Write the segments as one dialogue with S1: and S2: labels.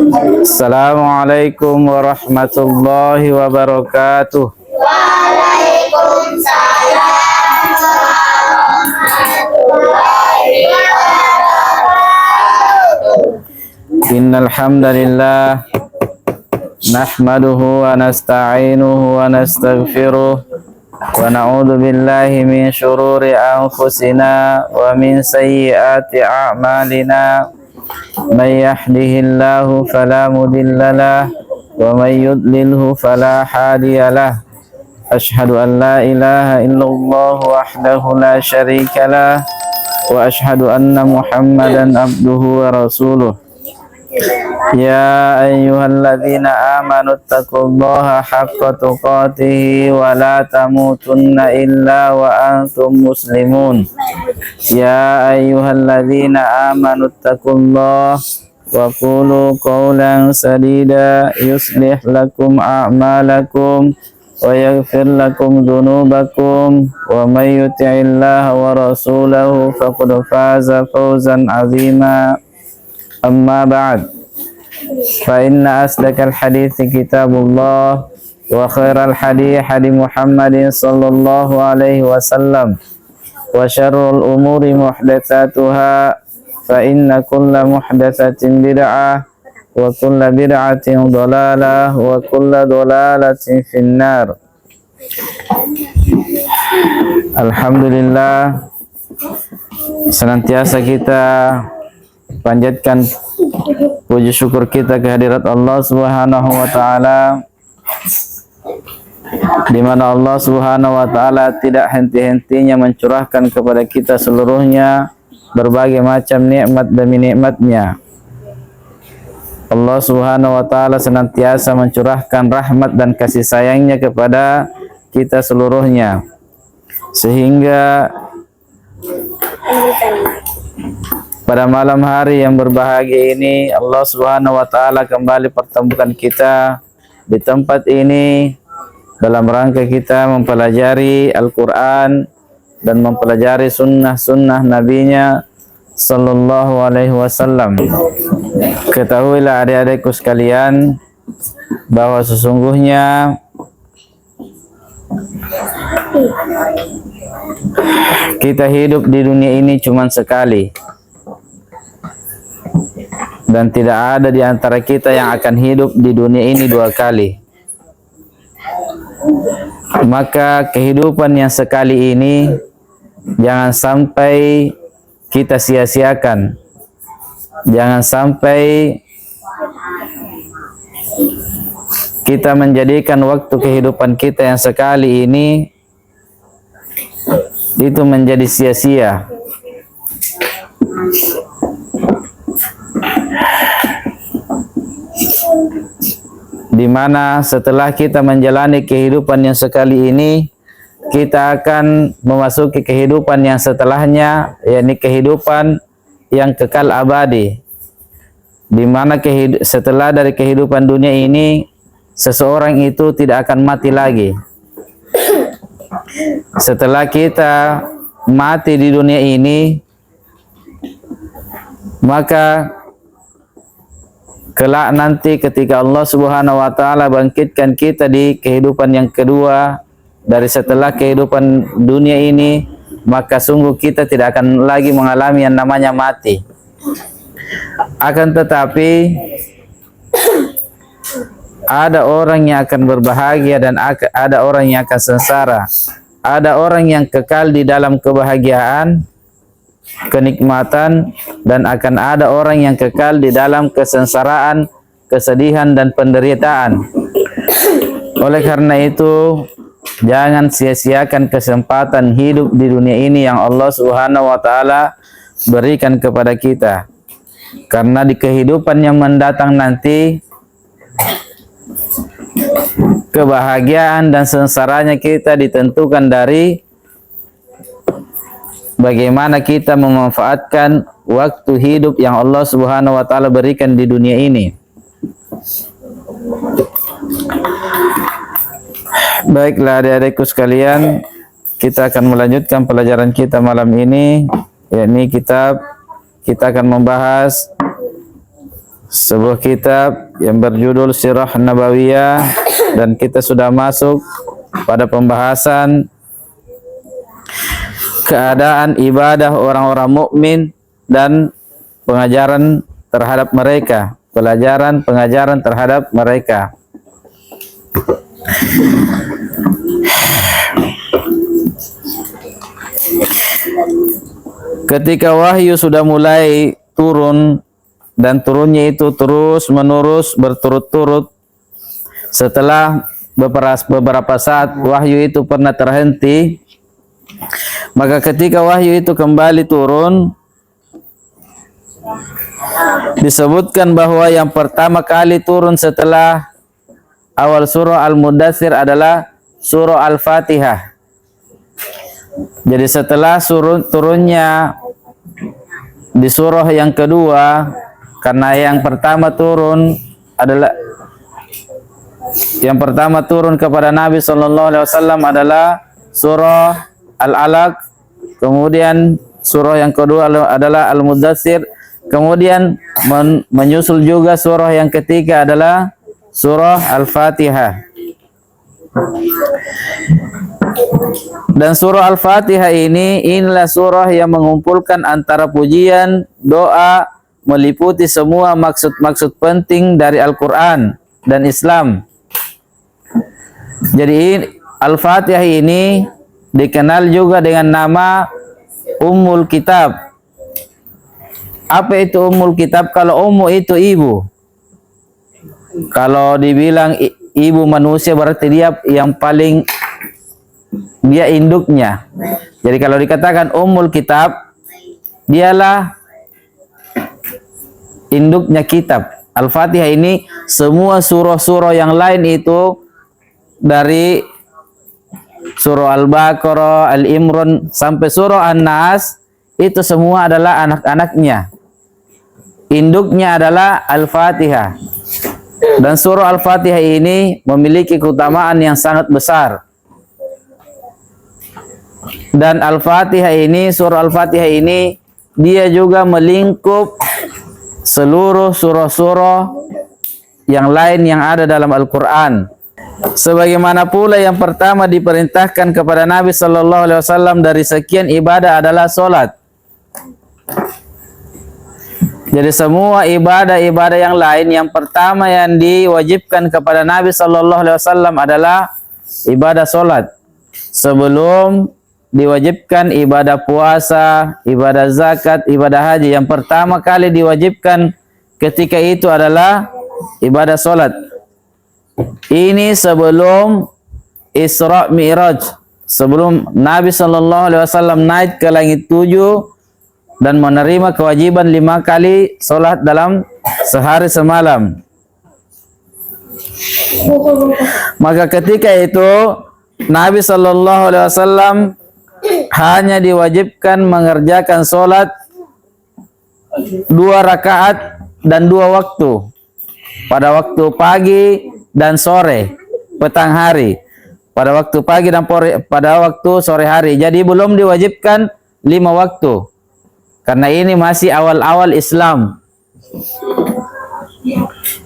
S1: Assalamualaikum warahmatullahi wabarakatuh.
S2: Waalaikumsalam warahmatullahi wabarakatuh.
S1: Innal hamdalillah nahmaduhu wa nasta'inuhu wa nastaghfiruh wa na'udzu billahi min syururi anfusina wa min sayyiati a'malina. May yahdihillahu fala mudhillalah wa may yudlilhu fala hadiyalah. Asyhadu an la ilaha illallah wahdahu la syarikalah wa asyhadu anna Muhammadan abduhu wa rasuluh. Ya ayyuhalladzina amanu taqullaha haqqa tuqatih wa la tamutunna illa wa antum muslimun. Ya ayyuhalladzina amanu taqullaha wa qulu qawlan sadida yuslih lakum a'malakum wa yaghfir lakum dhunubakum wa may yuti'illaha wa rasulahu faqad faza fawzan 'azima. Amma ba'd, fa inna asdaqal hadithi kitabullah wa khairal hadi Muhammadin sallallahu alaihi wasallam wa syarrul umuri muhdatsatuha fa inna kulla muhdatsatin bid'ah wa kulla bid'atin dhalalah wa kulla dhalalatin finnar. Alhamdulillah, senantiasa kita panjatkan puji syukur kita kehadirat Allah Subhanahu wa taala, di mana Allah Subhanahu wa taala tidak henti-hentinya mencurahkan kepada kita seluruhnya berbagai macam nikmat demi nikmatnya. Allah Subhanahu wa taala senantiasa mencurahkan rahmat dan kasih sayangnya kepada kita seluruhnya, sehingga pada malam hari yang berbahagia ini Allah Subhanahu wa taala kembali pertemukan kita di tempat ini dalam rangka kita mempelajari Al-Qur'an dan mempelajari sunnah-sunnah nabinya sallallahu alaihi wasallam. Ketahuilah adik-adikku sekalian bahwa sesungguhnya kita hidup di dunia ini cuma sekali, dan tidak ada di antara kita yang akan hidup di dunia ini dua kali. Maka kehidupan yang sekali ini jangan sampai kita sia-siakan. Jangan sampai kita menjadikan waktu kehidupan kita yang sekali ini itu menjadi sia-sia. Di mana setelah kita menjalani kehidupan yang sekali ini, kita akan memasuki kehidupan yang setelahnya, yakni kehidupan yang kekal abadi. Di mana setelah dari kehidupan dunia ini, seseorang itu tidak akan mati lagi. Setelah kita mati di dunia ini, maka kelak nanti ketika Allah Subhanahu wa taala bangkitkan kita di kehidupan yang kedua dari setelah kehidupan dunia ini, maka sungguh kita tidak akan lagi mengalami yang namanya mati. Akan tetapi ada orang yang akan berbahagia dan ada orang yang akan sengsara. Ada orang yang kekal di dalam kebahagiaan, kenikmatan, dan akan ada orang yang kekal di dalam kesengsaraan, kesedihan, dan penderitaan. Oleh karena itu, jangan sia-siakan kesempatan hidup di dunia ini yang Allah Subhanahu wa taala berikan kepada kita. Karena di kehidupan yang mendatang nanti, kebahagiaan dan sengsaranya kita ditentukan dari bagaimana kita memanfaatkan waktu hidup yang Allah Subhanahu wa taala berikan di dunia ini. Baiklah adik-adikku sekalian, kita akan melanjutkan pelajaran kita malam ini, yakni kita akan membahas sebuah kitab yang berjudul Sirah Nabawiyah, dan kita sudah masuk pada pembahasan keadaan ibadah orang-orang mukmin dan pengajaran terhadap mereka, pengajaran terhadap mereka. Ketika wahyu sudah mulai turun, dan turunnya itu terus menerus berturut-turut, setelah beberapa saat wahyu itu pernah terhenti, maka ketika wahyu itu kembali turun, disebutkan bahwa yang pertama kali turun setelah awal surah Al-Mudaththir adalah surah Al-Fatihah. Jadi setelah turunnya di surah yang kedua, karena yang pertama turun kepada Nabi Sallallahu Alaihi Wasallam adalah surah Al-Alaq, kemudian surah yang kedua adalah Al-Mudaththir, kemudian menyusul juga surah yang ketiga adalah surah Al-Fatihah. Dan surah Al-Fatihah inilah surah yang mengumpulkan antara pujian, doa, meliputi semua maksud-maksud penting dari Al-Quran dan Islam. Jadi Al-Fatihah ini dikenal juga dengan nama Ummul Kitab. Apa itu Ummul Kitab? Kalau ummu itu ibu. Kalau dibilang ibu manusia berarti dia yang paling, dia induknya. Jadi kalau dikatakan Ummul Kitab, dialah induknya kitab. Al-Fatihah ini semua surah-surah yang lain itu dari surah Al-Baqarah, Al-Imran sampai surah An-Nas itu semua adalah anak-anaknya. Induknya adalah Al-Fatihah. Dan surah Al-Fatihah ini memiliki keutamaan yang sangat besar. Dan surah Al-Fatihah ini dia juga melingkup seluruh surah-surah yang lain yang ada dalam Al-Quran. Sebagaimana pula yang pertama diperintahkan kepada Nabi Sallallahu Alaihi Wasallam dari sekian ibadah adalah solat. Jadi semua ibadah-ibadah yang lain, yang pertama yang diwajibkan kepada Nabi Sallallahu Alaihi Wasallam adalah ibadah solat. Sebelum diwajibkan ibadah puasa, ibadah zakat, ibadah haji, yang pertama kali diwajibkan ketika itu adalah ibadah solat. Ini sebelum Isra Mi'raj, sebelum Nabi Sallallahu Alaihi Wasallam naik ke langit 7 dan menerima kewajiban 5 kali solat dalam sehari semalam. Maka ketika itu Nabi Sallallahu Alaihi Wasallam hanya diwajibkan mengerjakan solat 2 rakaat dan 2 waktu, pada waktu pagi dan sore, petang hari, pada waktu pagi dan pada waktu sore hari. Jadi belum diwajibkan 5 waktu, karena ini masih awal-awal Islam,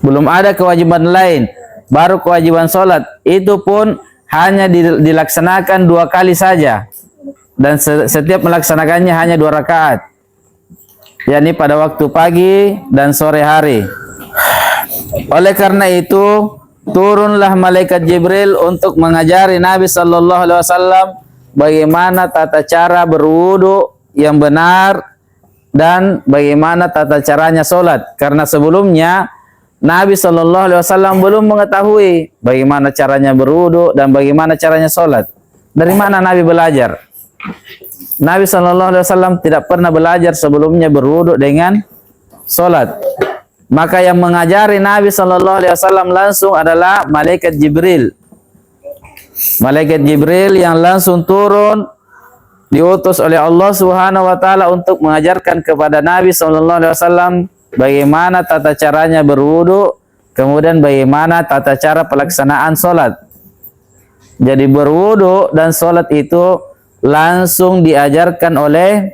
S1: belum ada kewajiban lain. Baru kewajiban solat itu pun hanya dilaksanakan 2 kali saja, dan setiap melaksanakannya hanya 2 rakaat, yakni pada waktu pagi dan sore hari. Oleh karena itu turunlah malaikat Jibril untuk mengajari Nabi Sallallahu Alaihi Wasallam bagaimana tata cara berwudu yang benar dan bagaimana tata caranya solat. Karena sebelumnya Nabi Sallallahu Alaihi Wasallam belum mengetahui bagaimana caranya berwudu dan bagaimana caranya solat. Dari mana Nabi belajar? Nabi Sallallahu Alaihi Wasallam tidak pernah belajar sebelumnya berwudu dengan solat. Maka yang mengajari Nabi Sallallahu Alaihi Wasallam langsung adalah malaikat Jibril. Malaikat Jibril yang langsung turun, diutus oleh Allah Subhanahu wa taala untuk mengajarkan kepada Nabi Sallallahu Alaihi Wasallam bagaimana tata caranya berwudu, kemudian bagaimana tata cara pelaksanaan solat. Jadi berwudu dan solat itu langsung diajarkan oleh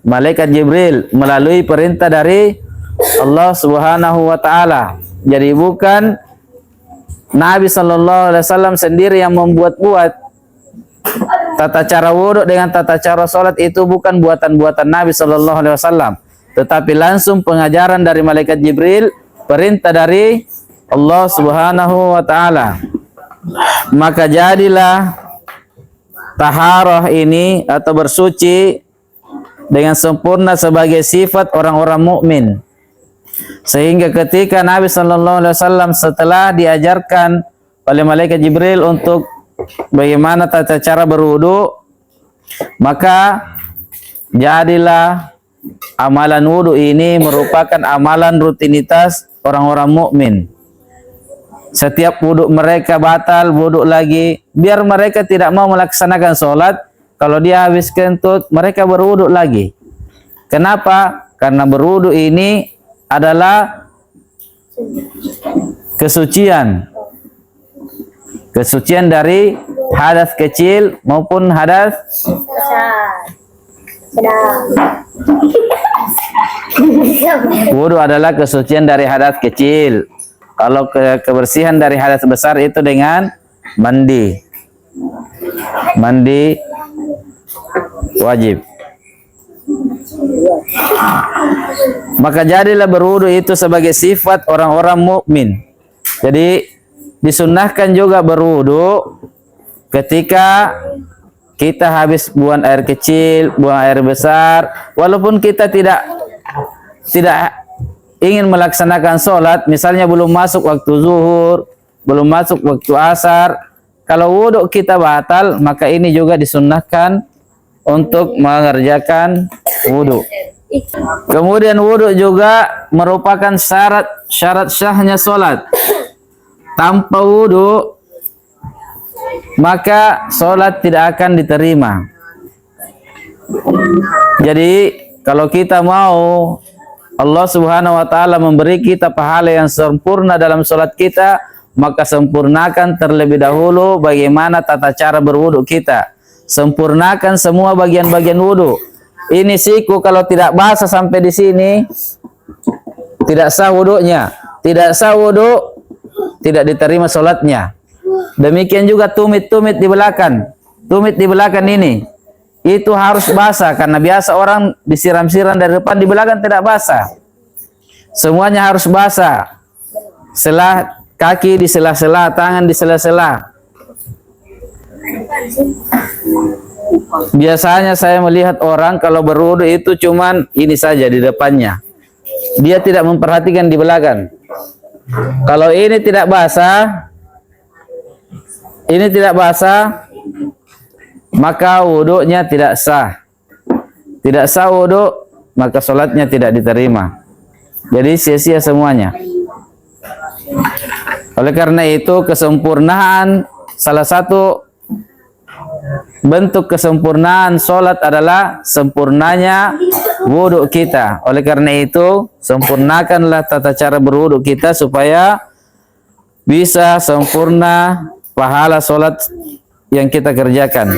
S1: malaikat Jibril melalui perintah dari Allah Subhanahu wa taala. Jadi bukan Nabi sallallahu alaihi wasallam sendiri yang membuat-buat. Tata cara wudu dengan tata cara salat itu bukan buatan-buatan Nabi sallallahu alaihi wasallam, tetapi langsung pengajaran dari malaikat Jibril, perintah dari Allah Subhanahu wa taala. Maka jadilah taharah ini atau bersuci dengan sempurna sebagai sifat orang-orang mukmin. Sehingga ketika Nabi sallallahu alaihi wasallam setelah diajarkan oleh malaikat Jibril untuk bagaimana tata cara berwudu, maka jadilah amalan wudu ini merupakan amalan rutinitas orang-orang mukmin. Setiap wudu mereka batal, wudu lagi, biar mereka tidak mau melaksanakan sholat, kalau dia habis kentut mereka berwudu lagi. Kenapa? Karena berwudu ini adalah kesucian dari hadas kecil maupun hadas wudu adalah kesucian dari hadas kecil. Kalau kebersihan dari hadas besar itu dengan mandi wajib. Maka jadilah berwudu itu sebagai sifat orang-orang mukmin. Jadi disunnahkan juga berwudu ketika kita habis buang air kecil, buang air besar, walaupun kita tidak ingin melaksanakan sholat, misalnya belum masuk waktu zuhur, belum masuk waktu asar, kalau wudu kita batal, maka ini juga disunnahkan untuk mengerjakan wudu. Kemudian wudu juga merupakan syarat syahnya sholat. Tanpa wudu maka sholat tidak akan diterima. Jadi kalau kita mau Allah Subhanahu wa taala memberi kita pahala yang sempurna dalam sholat kita, maka sempurnakan terlebih dahulu bagaimana tata cara berwudu kita. Sempurnakan semua bagian-bagian wudu. Ini siku kalau tidak basah sampai di sini tidak sah wudunya. Tidak sah wudu, tidak diterima sholatnya. Demikian juga tumit-tumit di belakang. Tumit di belakang ini itu harus basah, karena biasa orang disiram-siram dari depan, di belakang tidak basah. Semuanya harus basah. Selah kaki di sela-sela, tangan di sela-sela. Biasanya saya melihat orang kalau berwudu itu cuman ini saja di depannya. Dia tidak memperhatikan di belakang. Kalau ini tidak basah, maka wudunya tidak sah. Tidak sah wudu, maka sholatnya tidak diterima. Jadi sia-sia semuanya. Oleh karena itu kesempurnaan, salah satu bentuk kesempurnaan sholat adalah sempurnanya wudu kita. Oleh karena itu sempurnakanlah tata cara berwudu kita supaya bisa sempurna pahala sholat yang kita kerjakan.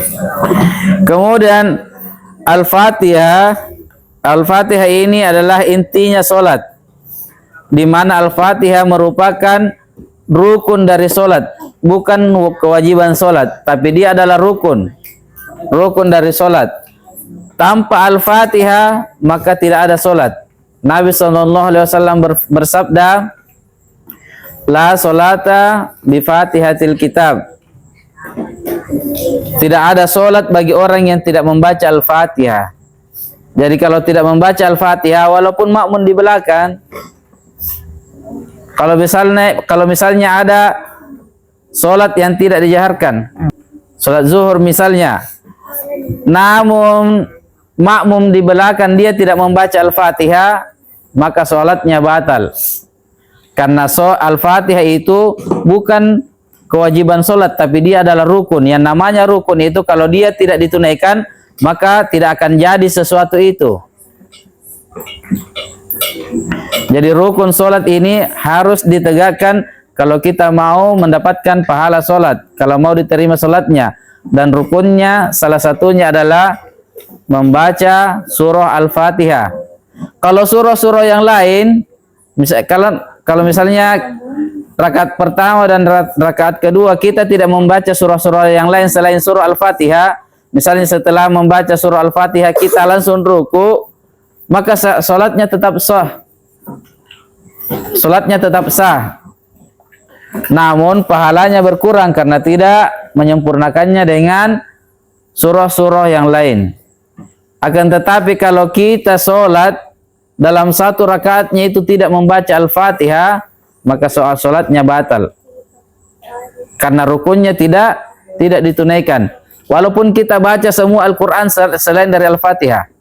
S1: Kemudian Al-Fatihah. Al-Fatihah ini adalah intinya sholat, di mana Al-Fatihah merupakan rukun dari sholat, bukan kewajiban sholat, tapi dia adalah rukun dari sholat. Tanpa Al-Fatihah maka tidak ada sholat. Nabi SAW bersabda, la sholata bi fatihatil kitab. Tidak ada sholat bagi orang yang tidak membaca Al-Fatihah. Jadi kalau tidak membaca Al-Fatihah, walaupun makmum di belakang, kalau misalnya ada sholat yang tidak dijaharkan, sholat zuhur misalnya, namun makmum di belakang dia tidak membaca Al-Fatihah, maka sholatnya batal. Karena Al-Fatihah itu bukan kewajiban sholat, tapi dia adalah rukun. Yang namanya rukun itu kalau dia tidak ditunaikan, maka tidak akan jadi sesuatu itu. Jadi rukun sholat ini harus ditegakkan kalau kita mau mendapatkan pahala sholat, kalau mau diterima sholatnya. Dan rukunnya salah satunya adalah membaca surah Al-Fatihah. Kalau surah-surah yang lain Kalau misalnya rakaat pertama dan rakaat kedua kita tidak membaca surah-surah yang lain selain surah Al-Fatihah, misalnya setelah membaca surah Al-Fatihah kita langsung ruku, maka salatnya tetap sah. Salatnya tetap sah. Namun pahalanya berkurang karena tidak menyempurnakannya dengan surah-surah yang lain. Akan tetapi kalau kita salat dalam satu rakaatnya itu tidak membaca Al-Fatihah, maka salatnya batal. Karena rukunnya tidak ditunaikan. Walaupun kita baca semua Al-Quran selain dari Al-Fatihah.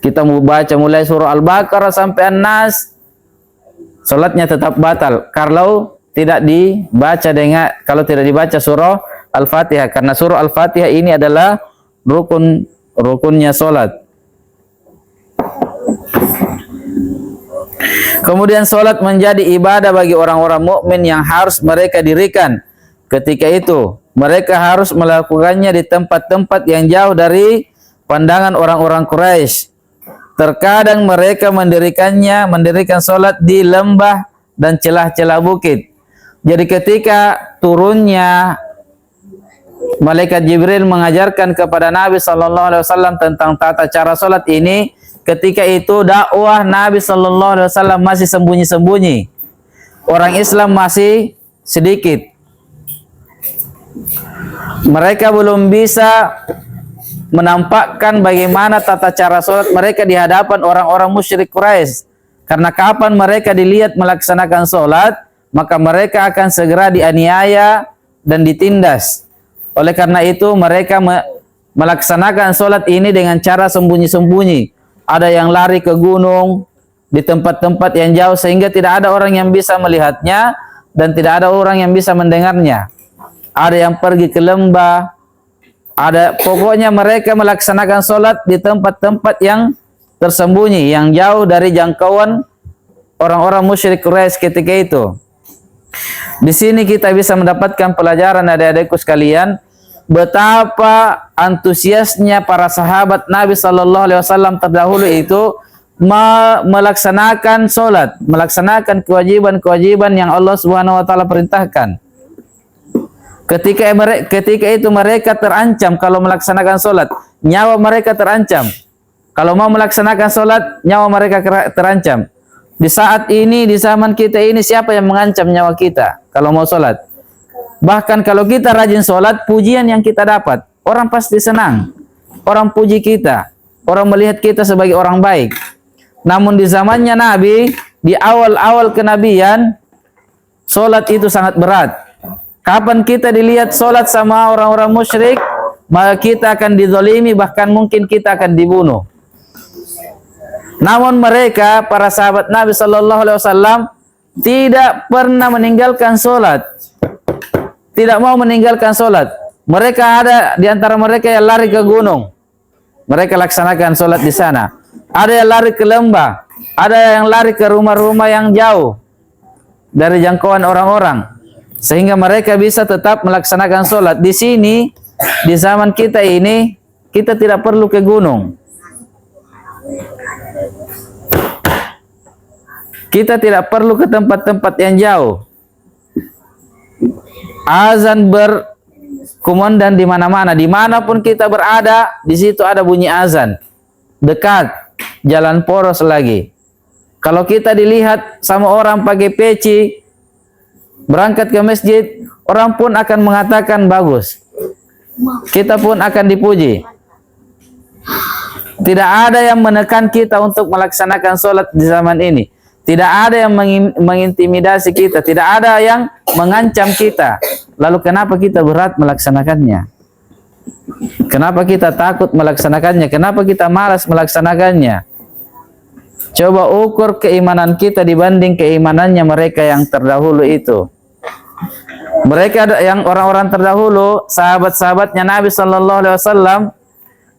S1: Kita mau baca mulai surah Al-Baqarah sampai An-Nas, salatnya tetap batal kalau tidak dibaca surah Al-Fatihah, karena surah Al-Fatihah ini adalah rukunnya salat. Kemudian salat menjadi ibadah bagi orang-orang mukmin yang harus mereka dirikan. Ketika itu mereka harus melakukannya di tempat-tempat yang jauh dari pandangan orang-orang Quraisy. Terkadang mereka mendirikan salat di lembah dan celah-celah bukit. Jadi ketika turunnya malaikat Jibril mengajarkan kepada Nabi sallallahu alaihi wasallam tentang tata cara salat ini, ketika itu dakwah Nabi sallallahu alaihi wasallam masih sembunyi-sembunyi. Orang Islam masih sedikit. Mereka belum bisa menampakkan bagaimana tata cara salat mereka di hadapan orang-orang musyrik Quraisy. Karena kapan mereka dilihat melaksanakan salat, maka mereka akan segera dianiaya dan ditindas. Oleh karena itu mereka melaksanakan salat ini dengan cara sembunyi-sembunyi. Ada yang lari ke gunung di tempat-tempat yang jauh sehingga tidak ada orang yang bisa melihatnya dan tidak ada orang yang bisa mendengarnya. Ada yang pergi ke lembah. Pokoknya mereka melaksanakan salat di tempat-tempat yang tersembunyi, yang jauh dari jangkauan orang-orang musyrik Quraisy ketika itu. Di sini kita bisa mendapatkan pelajaran adik-adikku sekalian, betapa antusiasnya para sahabat Nabi sallallahu alaihi wasallam terdahulu itu melaksanakan salat, melaksanakan kewajiban-kewajiban yang Allah Subhanahu wa taala perintahkan. Ketika itu mereka terancam kalau melaksanakan salat, nyawa mereka terancam. Kalau mau melaksanakan salat, nyawa mereka terancam. Di saat ini, di zaman kita ini, siapa yang mengancam nyawa kita kalau mau salat? Bahkan kalau kita rajin salat, pujian yang kita dapat, orang pasti senang. Orang puji kita, orang melihat kita sebagai orang baik. Namun di zamannya Nabi, di awal-awal kenabian, salat itu sangat berat. Kapan kita dilihat salat sama orang-orang musyrik, maka kita akan dizalimi, bahkan mungkin kita akan dibunuh. Namun mereka, para sahabat Nabi sallallahu alaihi wasallam, tidak pernah meninggalkan salat. Tidak mau meninggalkan salat. Mereka ada di antara mereka yang lari ke gunung. Mereka laksanakan salat di sana. Ada yang lari ke lembah, ada yang lari ke rumah-rumah yang jauh dari jangkauan orang-orang. Sehingga mereka bisa tetap melaksanakan salat. Di sini, di zaman kita ini, kita tidak perlu ke gunung. Kita tidak perlu ke tempat-tempat yang jauh. Azan berkumandang di mana-mana. Dimanapun kita berada, di situ ada bunyi azan. Dekat, jalan poros lagi. Kalau kita dilihat sama orang pakai peci, berangkat ke masjid, orang pun akan mengatakan bagus. Kita pun akan dipuji. Tidak ada yang menekan kita untuk melaksanakan salat di zaman ini. Tidak ada yang mengintimidasi kita. Tidak ada yang mengancam kita. Lalu kenapa kita berat melaksanakannya? Kenapa kita takut melaksanakannya? Kenapa kita malas melaksanakannya? Coba ukur keimanan kita dibanding keimanannya mereka yang terdahulu itu. Mereka yang orang-orang terdahulu, sahabat-sahabatnya Nabi sallallahu alaihi wasallam,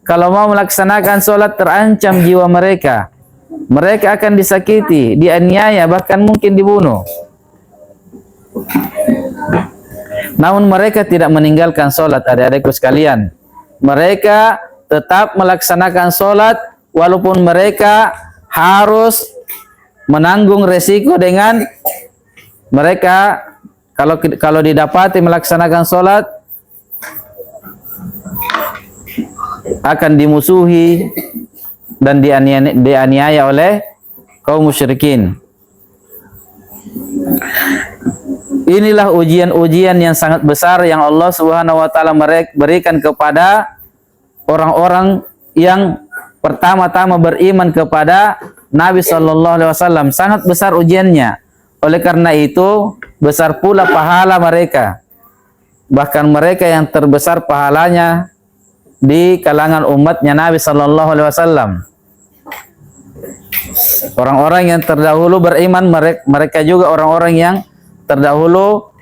S1: kalau mau melaksanakan salat terancam jiwa mereka. Mereka akan disakiti, dianiaya, bahkan mungkin dibunuh. Namun mereka tidak meninggalkan salat, adik-adikku sekalian. Mereka tetap melaksanakan salat walaupun mereka harus menanggung resiko dengan mereka kalau didapati melaksanakan sholat akan dimusuhi dan dianiaya oleh kaum musyrikin. Inilah ujian-ujian yang sangat besar yang Allah Subhanahu wa taala berikan kepada orang-orang yang pertama-tama beriman kepada Nabi sallallahu alaihi wasallam. Sangat besar ujiannya. Oleh karena itu, besar pula pahala mereka. Bahkan mereka yang terbesar pahalanya di kalangan umatnya Nabi sallallahu alaihi wasallam. Orang-orang yang terdahulu beriman, mereka juga orang-orang yang terdahulu,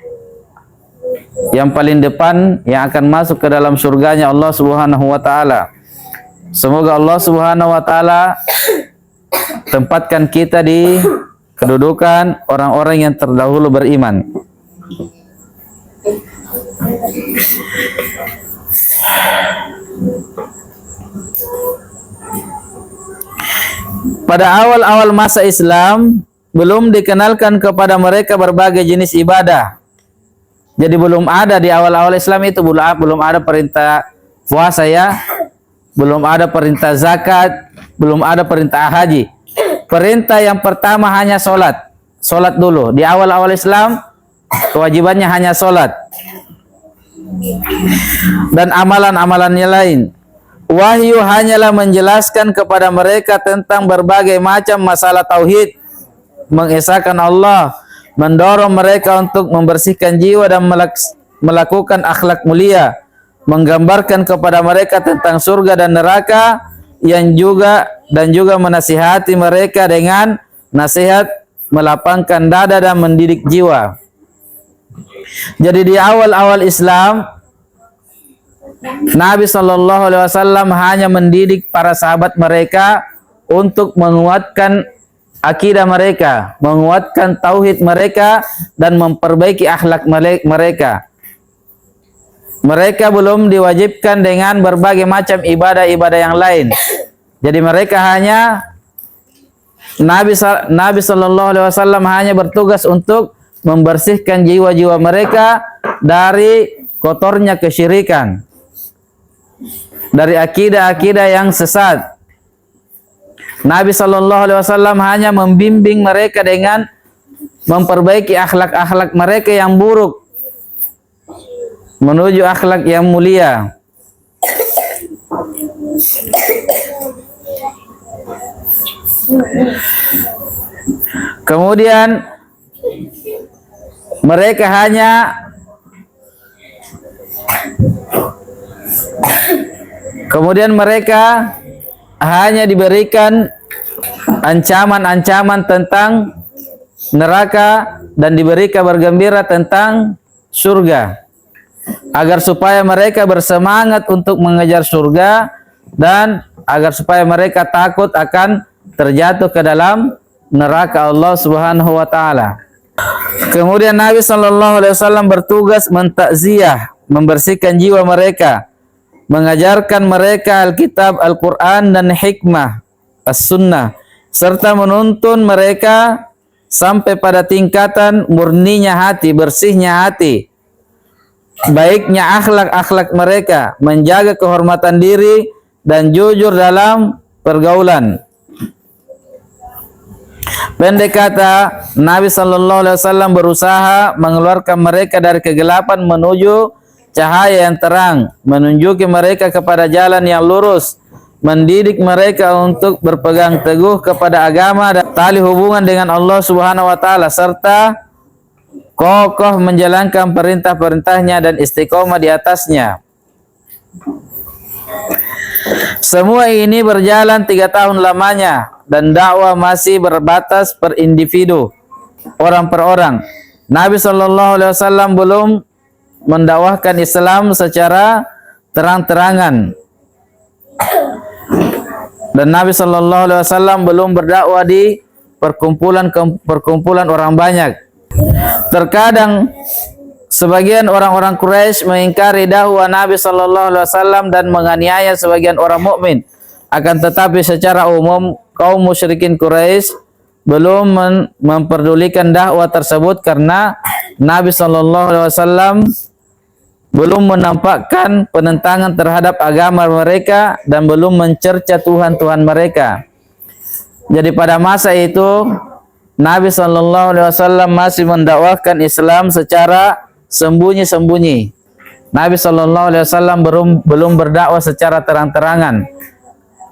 S1: yang paling depan, yang akan masuk ke dalam surganya Allah Subhanahu wa taala. Semoga Allah Subhanahu wa taala tempatkan kita di kedudukan orang-orang yang terdahulu beriman. Pada awal-awal masa Islam belum dikenalkan kepada mereka berbagai jenis ibadah. Jadi belum ada di awal-awal Islam itu, belum ada perintah puasa ya, belum ada perintah zakat, belum ada perintah haji. Perintah yang pertama hanya sholat. Sholat dulu. Di awal-awal Islam kewajibannya hanya sholat. Dan amalan-amalannya lain. Wahyu hanyalah menjelaskan kepada mereka tentang berbagai macam masalah tauhid, mengesahkan Allah, mendorong mereka untuk membersihkan jiwa dan melakukan akhlak mulia, menggambarkan kepada mereka tentang surga dan neraka, yang juga menasihati mereka dengan nasihat melapangkan dada dan mendidik jiwa. Jadi di awal-awal Islam, Nabi sallallahu alaihi wasallam hanya mendidik para sahabat mereka untuk menguatkan akidah mereka, menguatkan tauhid mereka, dan memperbaiki akhlak mereka. Mereka belum diwajibkan dengan berbagai macam ibadah-ibadah yang lain. Jadi mereka hanya Nabi sallallahu alaihi wasallam hanya bertugas untuk membersihkan jiwa-jiwa mereka dari kotornya kesyirikan, dari akidah-akidah yang sesat. Nabi sallallahu alaihi wasallam hanya membimbing mereka dengan memperbaiki akhlak-akhlak mereka yang buruk menuju akhlak yang mulia. Kemudian mereka hanya diberikan ancaman-ancaman tentang neraka dan diberi kabar gembira tentang surga, agar supaya mereka bersemangat untuk mengejar surga dan agar supaya mereka takut akan terjatuh ke dalam neraka Allah Subhanahu wa taala. Kemudian Nabi sallallahu alaihi wasallam bertugas mentakziah, membersihkan jiwa mereka, mengajarkan mereka Alkitab, Al-Quran dan hikmah, As-Sunnah, serta menuntun mereka sampai pada tingkatan murninya hati, bersihnya hati, baiknya akhlak-akhlak mereka, menjaga kehormatan diri dan jujur dalam pergaulan. Pendek kata, Nabi sallallahu alaihi wasallam berusaha mengeluarkan mereka dari kegelapan menuju cahaya yang terang, menunjuki mereka kepada jalan yang lurus, mendidik mereka untuk berpegang teguh kepada agama dan tali hubungan dengan Allah Subhanahu wa taala, serta kokoh menjalankan perintah-perintahnya dan istiqomah di atasnya. Semua ini berjalan 3 tahun lamanya dan dakwah masih berbatas per individu, orang per orang. Nabi sallallahu alaihi wasallam belum mendakwahkan Islam secara terang-terangan. Dan Nabi sallallahu alaihi wasallam belum berdakwah di perkumpulan orang banyak. Terkadang sebagian orang-orang Quraisy mengingkari dakwah Nabi sallallahu alaihi wasallam dan menganiaya sebagian orang mukmin. Akan tetapi secara umum kaum musyrikin Quraisy belum memperdulikan dakwah tersebut karena Nabi Shallallahu Alaihi Wasallam belum menampakkan penentangan terhadap agama mereka dan belum mencerca Tuhan mereka. Jadi pada masa itu Nabi Shallallahu Alaihi Wasallam masih mendakwahkan Islam secara sembunyi-sembunyi. Nabi Shallallahu Alaihi Wasallam belum berdakwah secara terang-terangan.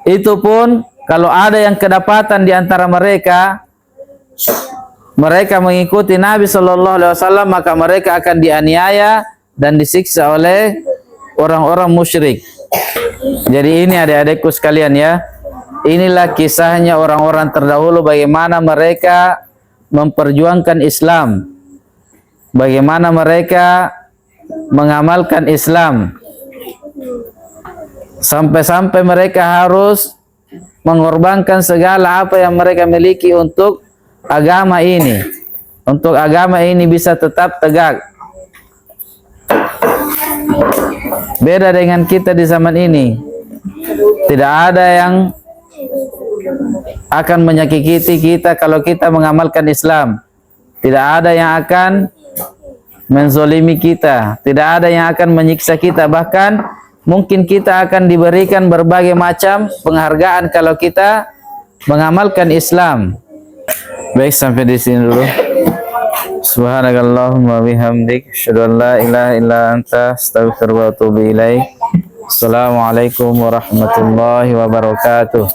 S1: Itu pun kalau ada yang kedapatan di antara mereka mengikuti Nabi Shallallahu Alaihi Wasallam, maka mereka akan dianiaya dan disiksa oleh orang-orang musyrik. Jadi ini adik-adikku sekalian ya, inilah kisahnya orang-orang terdahulu, bagaimana mereka memperjuangkan Islam, bagaimana mereka mengamalkan Islam, sampai-sampai mereka harus mengorbankan segala apa yang mereka miliki untuk agama ini, bisa tetap tegak. Beda dengan kita di zaman ini, tidak ada yang akan menyakiti kita kalau kita mengamalkan Islam. Tidak ada yang akan menzolimi kita, tidak ada yang akan menyiksa kita, bahkan mungkin kita akan diberikan berbagai macam penghargaan kalau kita mengamalkan Islam. Baik, sampai di sini dulu. Subhanakallahumma bihamdik, asyhadu an la ilaha illa anta, astaghfiruka wa atubu ilaik. Assalamualaikum warahmatullahi wabarakatuh.